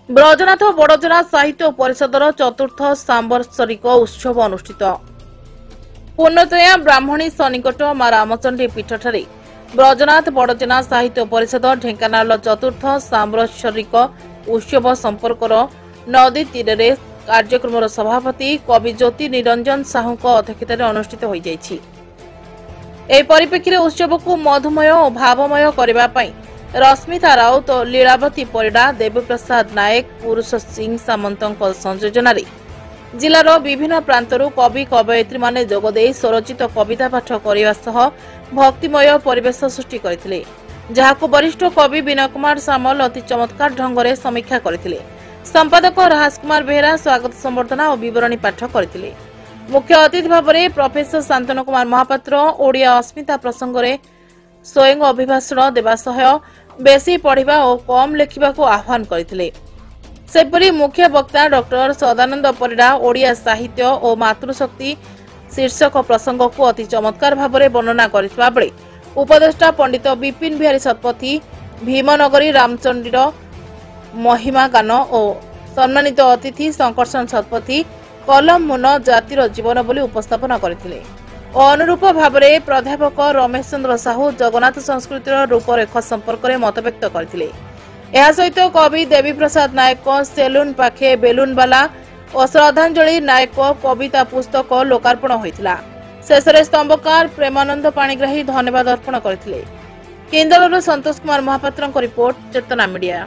ବ୍ରଜନାଥ ବଡ଼ଜନା ସାହିତ୍ୟ ପରିଷଦର ଚତୁର୍ଥ ସାମ୍ବତ୍ସରିକ ଉତ୍ସବ ଅନୁଷ୍ଠିତ। ପୂର୍ଣ୍ଣତୟା ବ୍ରାହ୍ମଣୀ ସନ୍ନିକଟ ମା ରାମଚଣ୍ଡୀ ପୀଠଠାରେ ବ୍ରଜନାଥ ବଡ଼ଜନା ସାହିତ୍ୟ ପରିଷଦ ଢେଙ୍କାନାଳର ଚତୁର୍ଥ ସାମ୍ବତ୍ସରିକ ଉତ୍ସବ ସମ୍ପର୍କର ନଦୀ ତୀରରେ କାର୍ଯ୍ୟକ୍ରମର ସଭାପତି କବି ଜ୍ୟୋତି ନିରଞ୍ଜନ ସାହୁଙ୍କ ଅଧ୍ୟକ୍ଷତାରେ ଅନୁଷ୍ଠିତ ହୋଇଯାଇଛି। ଏହି ପରିପ୍ରେକ୍ଷୀରେ ଉତ୍ସବକୁ ମଧୁମୟ ଓ ଭାବମୟ କରିବା ପାଇଁ ରଶ୍ମିତା ରାଉତ ଓ ଲୀଳାବତୀ ପରିଡ଼ା, ଦେବୀପ୍ରସାଦ ନାୟକ, ପୁରୁଷ ସିଂ ସାମନ୍ତଙ୍କ ସଂଯୋଜନାରେ ଜିଲ୍ଲାର ବିଭିନ୍ନ ପ୍ରାନ୍ତରୁ କବି କବୟିତ୍ରୀମାନେ ଯୋଗଦେଇ ସ୍ୱରଚିତ କବିତା ପାଠ କରିବା ସହ ଭକ୍ତିମୟ ପରିବେଶ ସୃଷ୍ଟି କରିଥିଲେ, ଯାହାକୁ ବରିଷ୍ଠ କବି ବିନୟ କୁମାର ସାମଲ ଅତି ଚମତ୍କାର ଢଙ୍ଗରେ ସମୀକ୍ଷା କରିଥିଲେ। ସମ୍ପାଦକ ରାହାସ କୁମାର ବେହେରା ସ୍ୱାଗତ ସମ୍ବର୍ଦ୍ଧନା ଓ ବିବରଣୀ ପାଠ କରିଥିଲେ। ମୁଖ୍ୟ ଅତିଥି ଭାବରେ ପ୍ରଫେସର ଶାନ୍ତନୁ କୁମାର ମହାପାତ୍ର ଓଡ଼ିଆ ଅସ୍ମିତା ପ୍ରସଙ୍ଗରେ ସ୍ୱୟଂ ଅଭିଭାଷଣ ଦେବା ସହ ବେଶୀ ପଢ଼ିବା ଓ କମ୍ ଲେଖିବାକୁ ଆହ୍ୱାନ କରିଥିଲେ। ସେପରି ମୁଖ୍ୟ ବକ୍ତା ଡକ୍ଟର ସଦାନନ୍ଦ ପରିଡ଼ା ଓଡ଼ିଆ ସାହିତ୍ୟ ଓ ମାତୃଶକ୍ତି ଶୀର୍ଷକ ପ୍ରସଙ୍ଗକୁ ଅତି ଚମତ୍କାର ଭାବରେ ବର୍ଣ୍ଣନା କରିଥିବା ବେଳେ ଉପଦେଷ୍ଟା ପଣ୍ଡିତ ବିପିନ ବିହାରୀ ଶତପଥୀ ଭୀମନଗରୀ ରାମଚଣ୍ଡୀର ମହିମା ଗାନ ଓ ସମ୍ମାନିତ ଅତିଥି ଶଙ୍କର୍ଷଣ ଶତପଥୀ କଲମ ମୁନ ଜାତିର ଜୀବନ ବୋଲି ଉପସ୍ଥାପନ କରିଥିଲେ ଓ ଅନୁରୂପ ଭାବରେ ପ୍ରାଧ୍ୟାପକ ରମେଶ ଚନ୍ଦ୍ର ସାହୁ ଜଗନ୍ନାଥ ସଂସ୍କୃତିର ରୂପରେଖ ସମ୍ପର୍କରେ ମତବ୍ୟକ୍ତ କରିଥିଲେ। ଏହା ସହିତ କବି ଦେବୀପ୍ରସାଦ ନାୟକ ସେଲୁନ ପାଖେ ବେଲୁନବାଲା ଓ ଶ୍ରଦ୍ଧାଞ୍ଜଳି ନାୟକ କବିତା ପୁସ୍ତକ ଲୋକାର୍ପଣ ହୋଇଥିଲା। ଶେଷରେ ସ୍ତମ୍ଭକାର ପ୍ରେମାନନ୍ଦ ପାଣିଗ୍ରାହୀ ଧନ୍ୟବାଦ ଅର୍ପଣ କରିଥିଲେ। କେନ୍ଦ୍ରରୁ ସନ୍ତୋଷ କୁମାର ମହାପାତ୍ରଙ୍କ ରିପୋର୍ଟ, ଚେତନା ମିଡିଆ।